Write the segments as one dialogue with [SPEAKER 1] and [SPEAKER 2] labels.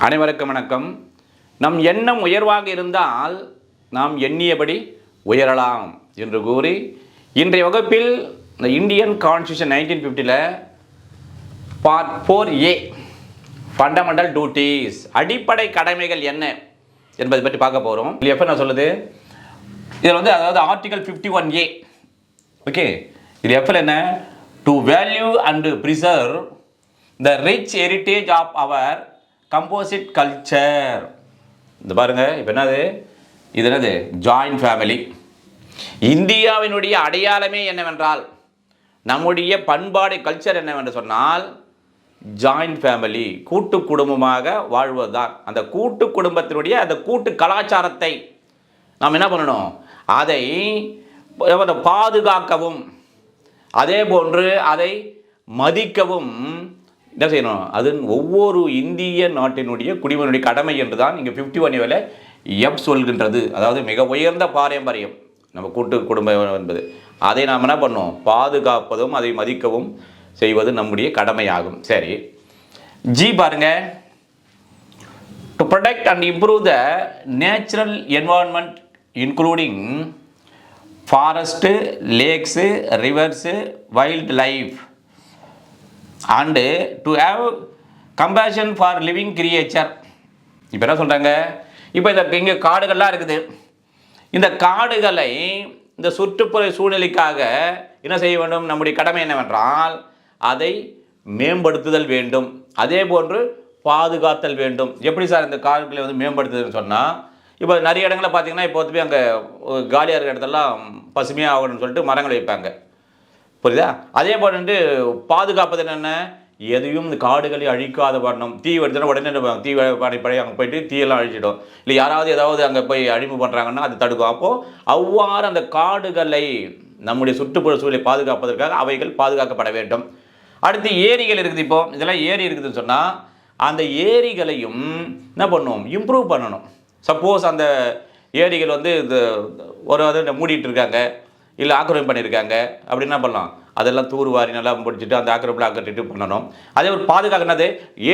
[SPEAKER 1] அனைவருக்கும் வணக்கம். நம் எண்ணம் உயர்வாக இருந்தால் நாம் எண்ணியபடி உயரலாம் என்று கூறி இன்றைய வகுப்பில் இந்த Indian constitution 1950 part 4A fundamental duties அடிப்படை கடமைகள் என்ன என்பதை பற்றி பார்க்க போகிறோம். எப்போ நான் சொல்லுது இதில் அதாவது ஆர்டிகல் 51A. ஓகே, இது எப்போ என்ன? To value and preserve the rich heritage of our composite culture. இந்த பாருங்க, இப்போ என்னது ஜாயிண்ட் ஃபேமிலி. இந்தியாவினுடைய அடையாளமே என்னவென்றால், நம்முடைய பண்பாடு கல்ச்சர் என்னவென்று சொன்னால் ஜாயிண்ட் ஃபேமிலி, கூட்டு குடும்பமாக வாழ்வதுதான். அந்த கூட்டு குடும்பத்தினுடைய அந்த கூட்டு கலாச்சாரத்தை நாம் என்ன பண்ணணும்? அதை பாதுகாக்கவும் அதே போன்று அதை மதிக்கவும் என்ன செய்யணும்? அது ஒவ்வொரு இந்திய நாட்டினுடைய குடிமகனுடைய கடமை என்று தான் இங்கே 51 எஃப் சொல்கின்றது. அதாவது மிக உயர்ந்த பாரம்பரியம் நம்ம கூட்டு குடும்பம் என்பது. அதை நாம் என்ன பண்ணோம்? பாதுகாப்பதும் அதை மதிக்கவும் செய்வது நம்முடைய கடமையாகும். சரி, ஜி பாருங்க, to protect and improve the natural environment including forest, lakhs, reverse, wild life and to have compassion for living creature. இப்போ என்ன சொல்கிறாங்க? இப்போ இங்கே காடுகள்லாம் இருக்குது. இந்த காடுகளை இந்த சுற்றுப்புற சூழ்நிலைக்காக என்ன செய்ய வேண்டும்? நம்முடைய கடமை என்னவென்றால் அதை மேம்படுத்துதல் வேண்டும், அதே போன்று பாதுகாத்தல் வேண்டும். எப்படி சார் இந்த காடுகளை மேம்படுத்துதுன்னு சொன்னால், இப்போ நிறைய இடங்களில் பார்த்தீங்கன்னா இப்போ அங்கே காலியாக இருக்கிற இடத்தெல்லாம் பசுமையாக ஆகணும்னு சொல்லிட்டு மரங்கள் வைப்பாங்க. புரியுதா? அதே போல் பாதுகாப்பது என்னென்ன? எதையும் இந்த காடுகளை அழிக்காத பண்ணணும். தீ எடுத்தோன்னா உடனே தீ படை அங்கே போயிட்டு தீயெல்லாம் அழிச்சிடும். இல்லை யாராவது ஏதாவது அங்கே போய் அழிவு பண்ணுறாங்கன்னா அது தடுக்கும். அப்போது அவ்வாறு அந்த காடுகளை நம்முடைய சுற்றுப்புற சூழலை பாதுகாப்பதற்காக அவைகள் பாதுகாக்கப்பட வேண்டும். அடுத்து ஏரிகள் இருக்குது. இப்போ இதெல்லாம் ஏரி இருக்குதுன்னு சொன்னால் அந்த ஏரிகளையும் என்ன பண்ணணும்? இம்ப்ரூவ் பண்ணணும். சப்போஸ் அந்த ஏரிகள் இது ஒரு மூடிட்டு இருக்காங்க, இல்லை ஆக்கிரமிப்பு பண்ணியிருக்காங்க அப்படி என்ன பண்ணலாம்? அதெல்லாம் தூர்வாரி நல்லா முடிச்சுட்டு அந்த ஆக்கிரமிப்பில் அகற்றிட்டு பண்ணணும். அதே ஒரு பாதுகாக்கிறது.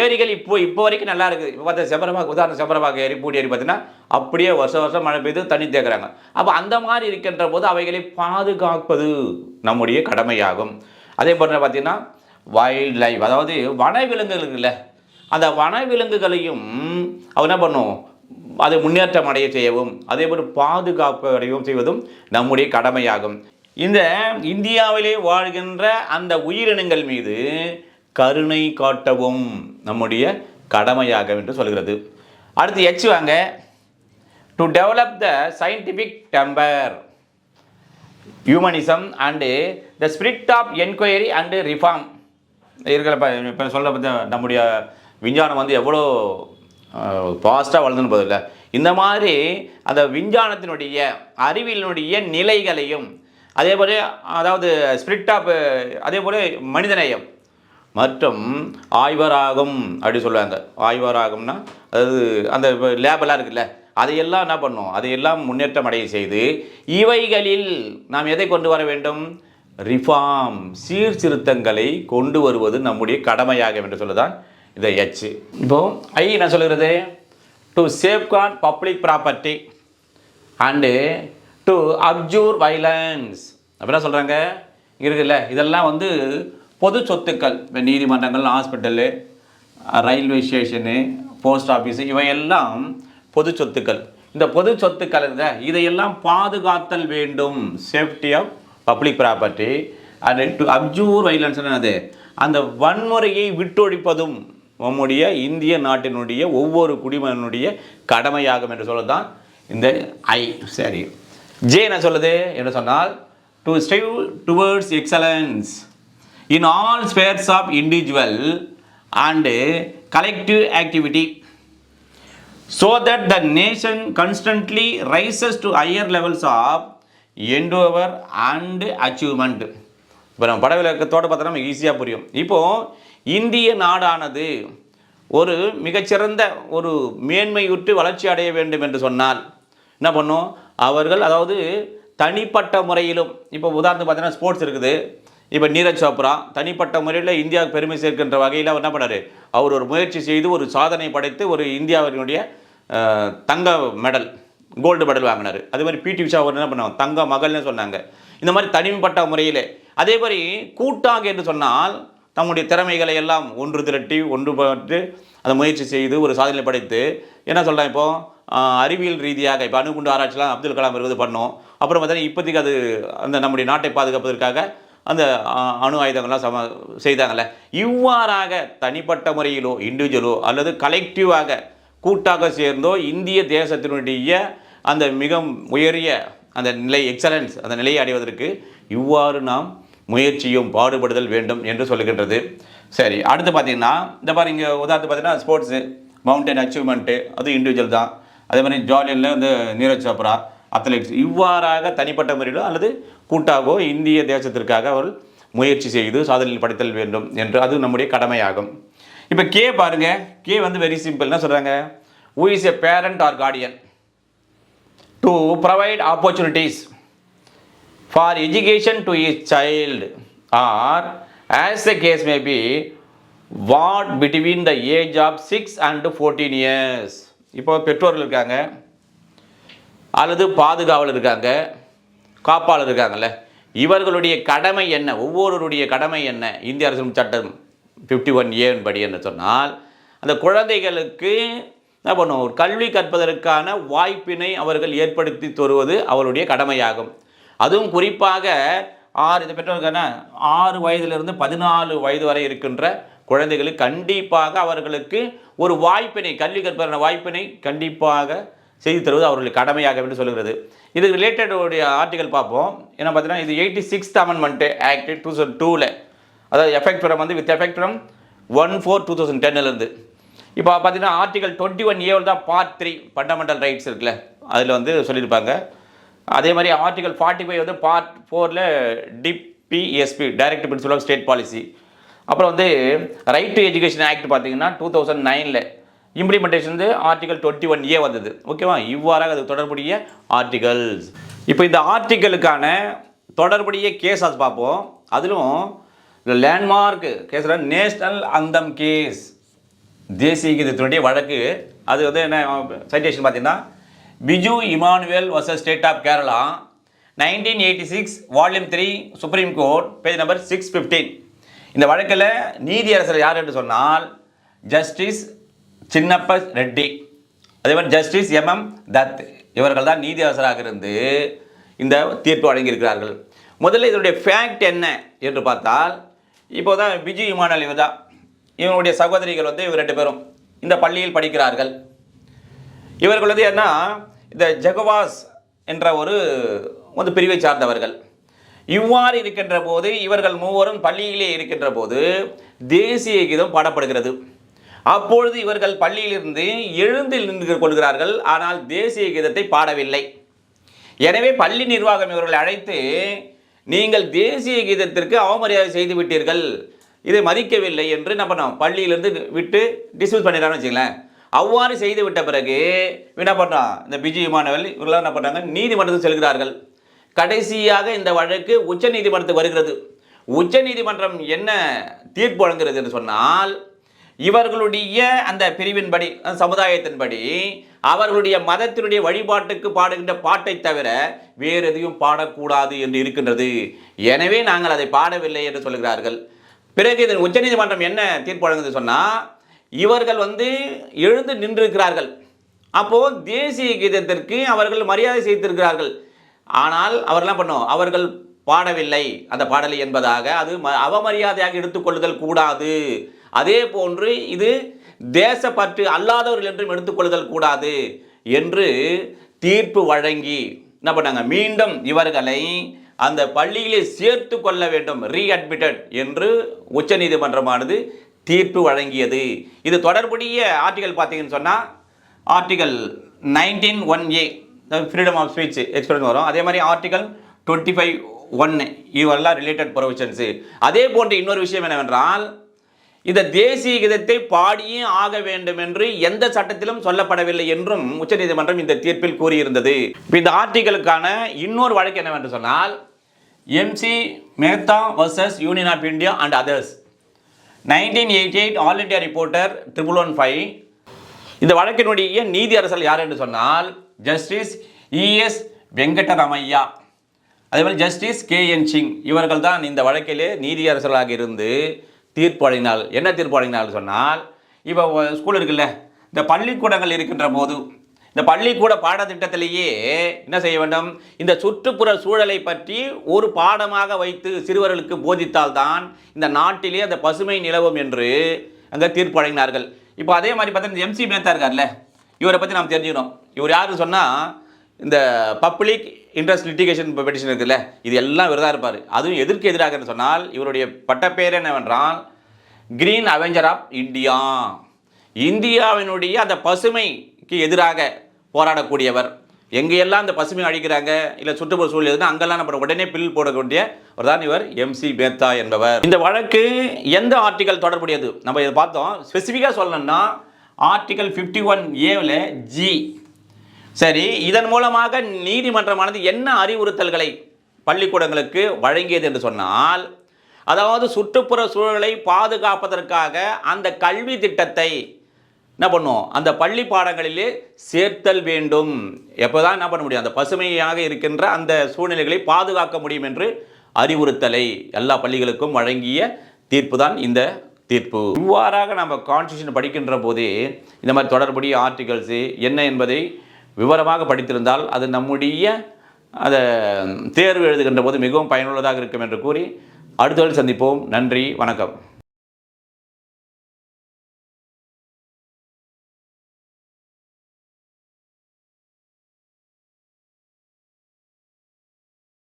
[SPEAKER 1] ஏரிகள் இப்போ வரைக்கும் நல்லா இருக்குது. இப்போ பார்த்தா செம்பரபாக்கு, உதாரணம் செம்பரபாக்கு ஏரி, பூடி ஏரி பார்த்தீங்கன்னா அப்படியே வருஷம் மழை பெய்து தண்ணி தேக்குறாங்க. அப்போ அந்த மாதிரி இருக்கின்ற போது அவைகளை பாதுகாப்பது நம்முடைய கடமையாகும். அதே போல் பார்த்தீங்கன்னா வைல்ட் லைஃப், அதாவது வனவிலங்குகள் இருக்குல்ல, அந்த வனவிலங்குகளையும் அவ என்ன பண்ணும்? அதை முன்னேற்றம் அடைய செய்யவும் அதே போல் பாதுகாப்பு அடையவும் செய்வதும் நம்முடைய கடமையாகும். இந்த இந்தியாவிலே வாழ்கின்ற அந்த உயிரினங்கள் மீது கருணை காட்டவும் நம்முடைய கடமையாகும் என்று சொல்கிறது. அடுத்து எச் வாங்க, to develop the scientific temper, humanism and the spirit of enquiry and reform. இருக்கிற இப்போ சொல்ல நம்முடைய விஞ்ஞானம் எவ்வளோ ஃபாஸ்ட்டாக வளர்ந்துன்னு போதில்லை. இந்த மாதிரி அந்த விஞ்ஞானத்தினுடைய அறிவியலினுடைய நிலைகளையும் அதே போல் அதாவது ஸ்பிரிட் ஆஃப் அதே போல் மனிதநேயம் மற்றும் ஆய்வராகும் அப்படி சொல்லுவாங்க. ஆய்வராகும்னா அதாவது அந்த லேபெல்லாம் இருக்குல்ல, அதையெல்லாம் என்ன பண்ணும்? அதையெல்லாம் முன்னேற்றம் அடைய செய்து இவைகளில் நாம் எதை கொண்டு வர வேண்டும்? ரிஃபார்ம், சீர்திருத்தங்களை கொண்டு வருவது நம்முடைய கடமையாகும் என்று சொல்லுதான் இந்த எச். இப்போ ஐ என்ன சொல்கிறது? To safeguard public property and to abjure violence. அப்படின்னா சொல்கிறாங்க இருக்குல்ல, இதெல்லாம் பொது சொத்துக்கள். இப்போ நீதிமன்றங்கள், hospital, railway station, post office, இவையெல்லாம் பொது சொத்துக்கள். இந்த பொது சொத்துக்கள் இதையெல்லாம் பாதுகாத்தல் வேண்டும். Safety of public property and to abjure violence என்னது? அந்த வன்முறையை விட்டொழிப்பதும் நம்முடைய இந்திய நாட்டினுடைய ஒவ்வொரு குடிமகனுடைய கடமையாகும் என்று சொல்லதான் இந்த ஐ. சரி, ஜே என்ன சொல்லுது என்று சொன்னால், to strive towards excellence in all spheres of individual and collective activity so that the nation constantly rises to higher levels of endeavour and achievement. இப்போ நம்ம படவிலக்கத்தோடு பார்த்தா நமக்கு ஈஸியாக புரியும். இப்போது இந்திய நாடானது ஒரு மிகச்சிறந்த ஒரு மேன்மையுற்று வளர்ச்சி அடைய வேண்டும் என்று சொன்னால் என்ன பண்ணும்? அவர்கள் அதாவது தனிப்பட்ட முறையிலும், இப்போ உதாரணத்துக்கு பார்த்தீங்கன்னா ஸ்போர்ட்ஸ் இருக்குது, இப்போ நீரஜ் சோப்ரா தனிப்பட்ட முறையில் இந்தியாவுக்கு பெருமை சேர்க்கின்ற வகையில் அவர் என்ன பண்ணார், அவர் ஒரு முயற்சி செய்து ஒரு சாதனை படைத்து ஒரு இந்தியாவினுடைய தங்க மெடல் கோல்டு மெடல் வாங்கினார். அதே மாதிரி பிடி உஷா அவர் என்ன பண்ணுவாங்க தங்க மகள்னு சொன்னாங்க. இந்த மாதிரி தனிப்பட்ட முறையில் அதே மாதிரி கூட்டாக என்று சொன்னால் தம்முடைய திறமைகளை எல்லாம் ஒன்று திரட்டி ஒன்றுபட்டு அந்த முயற்சி செய்து ஒரு சாதனை படைத்து என்ன சொல்கிறேன் இப்போது அறிவியல் ரீதியாக இப்போ அணுகுண்டு ஆராய்ச்சிலாம் அப்துல் கலாம் இருவது பண்ணோம். அப்புறம் பார்த்தீங்கன்னா இப்போதைக்கு அது அந்த நம்முடைய நாட்டை பாதுகாப்பதற்காக அந்த அணு ஆயுதங்கள்லாம் செய்தாங்கள்ல. இவ்வாறாக தனிப்பட்ட முறையிலோ இண்டிவிஜுவலோ அல்லது கலெக்டிவாக கூட்டாக சேர்ந்தோ இந்திய தேசத்தினுடைய அந்த மிக உயரிய அந்த நிலை எக்ஸலன்ஸ் அந்த நிலையை அடைவதற்கு இவ்வாறு நாம் முயற்சியும் பாடுபடுதல் வேண்டும் என்று சொல்லுகின்றது. சரி, அடுத்து பார்த்தீங்கன்னா இந்த மாதிரி இங்கே உதாரணத்துக்கு பார்த்தீங்கன்னா ஸ்போர்ட்ஸு மவுண்டன் அச்சீவ்மெண்ட்டு அது இண்டிவிஜுவல் தான். அதே மாதிரி ஜாலியனில் வந்து நீரஜ் சோப்ரா அத்லெட்டிக்ஸ் இவ்வாறாக தனிப்பட்ட முறையிலோ அல்லது கூட்டாகவோ இந்திய தேசத்திற்காக அவர்கள் முயற்சி செய்து சாதனையில் படைத்தல் வேண்டும் என்று அது நம்முடைய கடமையாகும். இப்போ கே பாருங்கள், கே வந்து வெரி சிம்பிள். என்ன சொல்கிறாங்க, who is a parent or guardian to provide opportunities for education to is child or as the case may be ward between the age of 6 and 14 years. இப்போ பெற்றோர்கள் இருக்காங்க அல்லது பாதுகாவலர் இருக்காங்க, காப்பாளர் இருக்காங்கல்ல, இவர்களுடைய கடமை என்ன, ஒவ்வொருவருடைய கடமை என்ன இந்திய அரசியல் சட்டம் 51A படி என்று சொன்னால் அந்த குழந்தைகளுக்கு என்ன பண்ணுவோம், ஒரு கல்வி கற்பதற்கான வாய்ப்பினை அவர்கள் ஏற்படுத்தி தருவது அவருடைய கடமையாகும். அதுவும் குறிப்பாக இந்த பெற்றோருக்கான 6 வயதிலிருந்து 14 வயது வரை இருக்கின்ற குழந்தைகளுக்கு கண்டிப்பாக அவர்களுக்கு ஒரு வாய்ப்பினை கல்வி கற்பதற்கான வாய்ப்பினை கண்டிப்பாக செய்து தருவது அவர்களுடைய கடமையாக என்று சொல்கிறது. இது ரிலேட்டட் உடைய ஆர்டிகல் பார்ப்போம். என்ன பார்த்தீங்கன்னா இது 86th Amendment ஆக்ட் 2002 அதாவது எஃபெக்ட் ஃப்ரம் வந்து வித் எஃபெக்ட் ஃப்ரம் 1/4/2010 இப்போ பார்த்தீங்கன்னா ஆர்டிகல் 21A தான் பார்ட் 3 ஃபண்டமெண்டல் ரைட்ஸ் இருக்குல்ல, அதில் வந்து சொல்லியிருப்பாங்க. அதே மாதிரி ஆர்டிகல் 45 வந்து part 4 DPSP direct principle of state policy. அப்புறம் வந்து ரைட் டு எஜுகேஷன் ஆக்ட் பார்த்தீங்கன்னா 2009 இம்ப்ளிமெண்டேஷன் வந்து ஆர்டிகல் 21A வந்தது. ஓகேவா, இவ்வாறாக அது தொடர்புடைய ஆர்டிகல்ஸ். இப்போ இந்த ஆர்டிகலுக்கான தொடர்புடைய கேஸஸ் பார்ப்போம். அதிலும் லேண்ட்மார்க் கேஸில் நேஷ்னல் அந்தம் கேஸ் தேசிய கீதத்தினுடைய வழக்கு. அது வந்து என்ன சைட்டேஷன் பார்த்தீங்கன்னா Biju Emmanuel versus state of Kerala 1986 volume 3 supreme court page number 615. இந்த வழக்கில் நீதியரசர் யார் என்று சொன்னால் ஜஸ்டிஸ் சின்னப்ப ரெட்டி, அதே மாதிரி ஜஸ்டிஸ் MM தத், இவர்கள் தான் நீதியரசராக இருந்து இந்த தீர்ப்பு வழங்கியிருக்கிறார்கள். முதல்ல இதனுடைய ஃபேக்ட் என்ன என்று பார்த்தால், இப்போ தான் பிஜு இமானுவேல் இவர் தான், இவனுடைய சகோதரிகள் வந்து இவர் 2 பேரும் இந்த பள்ளியில் படிக்கிறார்கள். இவர்கள் வந்து என்ன இந்த ஜெகவாஸ் என்ற ஒரு பிரிவை சார்ந்தவர்கள். இவ்வாறு இருக்கின்ற போது இவர்கள் மூவரும் பள்ளியிலே இருக்கின்ற போது தேசிய கீதம் பாடப்படுகிறது. அப்பொழுது இவர்கள் பள்ளியிலிருந்து எழுந்து நின்று கொள்கிறார்கள், ஆனால் தேசிய கீதத்தை பாடவில்லை. எனவே பள்ளி நிர்வாகம் இவர்களை அழைத்து, நீங்கள் தேசிய கீதத்திற்கு அவமரியாதை செய்து விட்டீர்கள், இதை மதிக்கவில்லை என்று என்ன பண்ணோம், பள்ளியிலிருந்து விட்டு டிஸ்மிஸ் பண்ணிடுறான்னு வச்சுங்களேன். அவ்வாறு செய்து விட்ட பிறகு என்ன பண்ணுறான், இந்த பிஜு இமானுவேல் இவர்களாம் என்ன பண்ணுறாங்க, நீதிமன்றத்துக்கு செல்கிறார்கள். கடைசியாக இந்த வழக்கு உச்ச நீதிமன்றத்துக்கு வருகிறது. உச்ச நீதிமன்றம் என்ன தீர்ப்பு வழங்குகிறது என்று சொன்னால், இவர்களுடைய அந்த பிரிவின்படி சமுதாயத்தின்படி அவர்களுடைய மதத்தினுடைய வழிபாட்டுக்கு பாடுகின்ற பாட்டை தவிர வேறு எதையும் பாடக்கூடாது என்று இருக்கின்றது. எனவே நாங்கள் அதை பாடவில்லை என்று சொல்கிறார்கள். பிறகு இது உச்சநீதிமன்றம் என்ன தீர்ப்பு வழங்குது சொன்னால், இவர்கள் வந்து எழுந்து நின்றிருக்கிறார்கள், அப்போது தேசிய கீதத்திற்கு அவர்கள் மரியாதை செய்திருக்கிறார்கள். ஆனால் அவர்கள்லாம் பண்ணோம், அவர்கள் பாடவில்லை அந்த பாடலை என்பதாக அது அவமரியாதையாக எடுத்துக்கொள்ளுதல் கூடாது. அதே போன்று இது தேசப்பற்று அல்லாதவர்கள் என்றும் எடுத்துக்கொள்ளுதல் கூடாது என்று தீர்ப்பு வழங்கி என்ன பண்ணாங்க, மீண்டும் இவர்களை அந்த பள்ளியிலே சேர்த்து கொள்ள வேண்டும், ரீஅட்மிட்டட் என்று உச்ச நீதிமன்றமானது தீர்ப்பு வழங்கியது. இது தொடர்புடைய ஆர்டிகல் பார்த்தீங்கன்னு சொன்னால் article 19(1)A freedom of speech expression வரும். அதே மாதிரி ஆர்டிகல் 25(1) இவெல்லாம் ரிலேட்டட் ப்ரொவிஷன்ஸு. அதே போன்ற இன்னொரு விஷயம் என்னவென்றால், இந்த தேசிய கீதத்தை பாடியே ஆக வேண்டும் என்று எந்த சட்டத்திலும் சொல்லப்படவில்லை என்றும் உச்சநீதிமன்றம் இந்த தீர்ப்பில் கூறியிருந்தது. இந்த ஆர்டிகலுக்கான இன்னொரு வழக்கு என்னவென்று சொன்னால், MC Mehta versus union of India and others, 1988 all India reporter 1115. இந்த வழக்கினுடைய நீதி அரசர் யார் என்று சொன்னால் ஜஸ்டிஸ் இஎஸ் வெங்கடராமையா, அதே மாதிரி ஜஸ்டிஸ் கேஎன் சிங். இவர்கள் தான் இந்த வழக்கிலே நீதி அரசர்களாக இருந்து தீர்ப்பு வழங்கினால். என்ன தீர்ப்பு வழங்கினால் சொன்னால், இப்போ ஸ்கூல் இருக்குல்ல, இந்த பள்ளிக்கூடங்கள் இருக்கின்ற போது இந்த பள்ளிக்கூட பாடத்திட்டத்திலேயே என்ன செய்ய வேண்டும், இந்த சுற்றுப்புற சூழலை பற்றி ஒரு பாடமாக வைத்து சிறுவர்களுக்கு போதித்தால்தான் இந்த நாட்டிலே அந்த பசுமை நிலவும் என்று அங்கே தீர்ப்பு வழங்கினார்கள். இப்போ அதே மாதிரி பார்த்தா இந்த எம்சி மேத்தா இருக்கார்ல, இவரை பற்றி நாம் தெரிஞ்சுக்கணும். இவர் யாருன்னு சொன்னால், இந்த பப்ளிக் இன்ட்ரெஸ்ட் லிட்டிகேஷன் பெட்டிஷன் இருக்குல்ல, இது எல்லாம் இவர் தான் இருப்பார். அதுவும் எதற்கு எதிராக சொன்னால், இவருடைய பட்டப்பேர் என்னவென்றால் கிரீன் அவெஞ்சர் ஆஃப் இந்தியா. இந்தியாவினுடைய அந்த பசுமைக்கு எதிராக போராடக்கூடியவர். எங்கெல்லாம் அந்த பசுமை அழிக்கிறாங்க இல்லை சுற்றுப்புற சூழல் எதுனா அங்கெல்லாம் நம்ம உடனே பில் போடக்கூடிய ஒரு தான் இவர் எம்சி மேத்தா என்பவர். இந்த வழக்கு எந்த ஆர்டிகல் தொடர்புடையது நம்ம இதை பார்த்தோம். ஸ்பெசிஃபிக்காக சொல்லணும்னா ஆர்டிகல் 51A ஜி. சரி, இதன் மூலமாக நீதிமன்றமானது என்ன அறிவுறுத்தல்களை பள்ளிக்கூடங்களுக்கு வழங்கியது என்று சொன்னால், அதாவது சுற்றுப்புற சூழலை பாதுகாப்பதற்காக அந்த கல்வி திட்டத்தை என்ன பண்ணும், அந்த பள்ளி பாடங்களிலே சேர்த்தல் வேண்டும். எப்போதான் என்ன பண்ண முடியும், அந்த பசுமையாக இருக்கின்ற அந்த சூழ்நிலைகளை பாதுகாக்க முடியும் என்று அறிவுறுத்தலை எல்லா பள்ளிகளுக்கும் வழங்கிய தீர்ப்பு தான் இந்த தீர்ப்பு. இவ்வாறாக நம்ம கான்ஸ்டியூஷன் படிக்கின்ற போதே இந்த மாதிரி தொடர்புடைய ஆர்டிகல்ஸு என்ன என்பதை விவரமாக படித்திருந்தால் அது நம்முடைய அதை தேர்வு எழுதுகின்ற போது மிகவும் பயனுள்ளதாக இருக்கும் என்று கூறி அடுத்த சந்திப்போம். நன்றி, வணக்கம்.